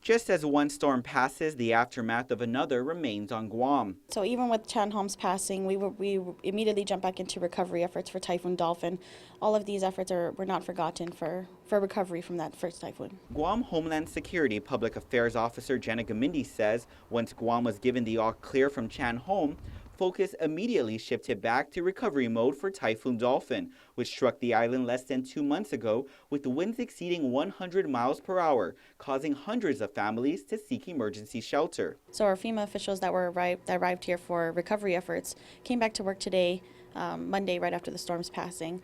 Just as one storm passes, the aftermath of another remains on Guam. So even with Chan-Hom's passing, we immediately jumped back into recovery efforts for Typhoon Dolphin. All of these efforts were not forgotten for recovery from that first typhoon. Guam Homeland Security Public Affairs Officer Jenna Gamindi says once Guam was given the all clear from Chan-Hom, focus immediately shifted back to recovery mode for Typhoon Dolphin, which struck the island less than 2 months ago with winds exceeding 100 miles per hour, causing hundreds of families to seek emergency shelter. So our FEMA officials that arrived here for recovery efforts came back to work today, Monday, right after the storm's passing.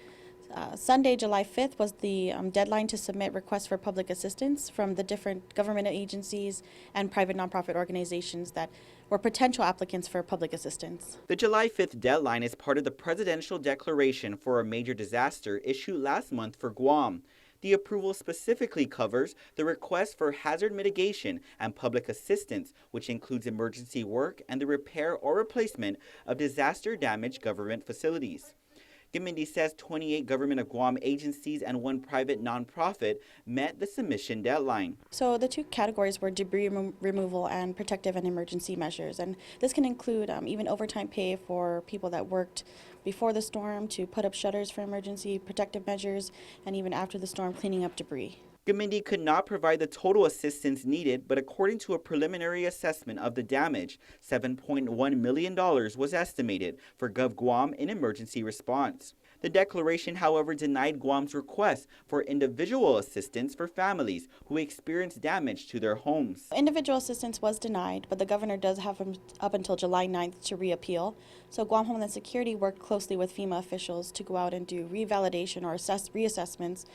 Sunday, July 5th, was the deadline to submit requests for public assistance from the different government agencies and private nonprofit organizations that were potential applicants for public assistance. The July 5th deadline is part of the presidential declaration for a major disaster issued last month for Guam. The approval specifically covers the request for hazard mitigation and public assistance, which includes emergency work and the repair or replacement of disaster-damaged government facilities. Gamindi says 28 government of Guam agencies and 1 private nonprofit met the submission deadline. So the 2 categories were debris removal and protective and emergency measures. And this can include even overtime pay for people that worked before the storm to put up shutters for emergency protective measures, and even after the storm, cleaning up debris. Gamindi could not provide the total assistance needed, but according to a preliminary assessment of the damage, $7.1 million was estimated for Gov Guam in emergency response. The declaration, however, denied Guam's request for individual assistance for families who experienced damage to their homes. Individual assistance was denied, but the governor does have up until July 9th to reappeal. So Guam Homeland Security worked closely with FEMA officials to go out and do revalidation or reassessments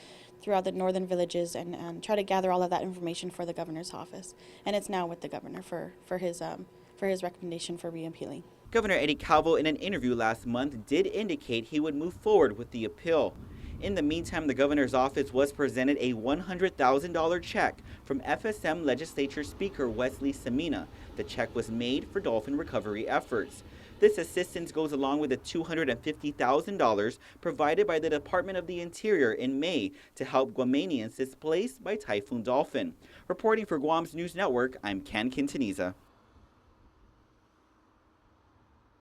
throughout the northern villages and try to gather all of that information for the governor's office. And it's now with the governor for his recommendation for reappealing. Governor Eddie Calvo, in an interview last month, did indicate he would move forward with the appeal. In the meantime, the governor's office was presented a $100,000 check from FSM Legislature Speaker Wesley Samina. The check was made for dolphin recovery efforts. This assistance goes along with the $250,000 provided by the Department of the Interior in May to help Guamanians displaced by Typhoon Dolphin. Reporting for Guam's News Network, I'm Ken Quintanilla.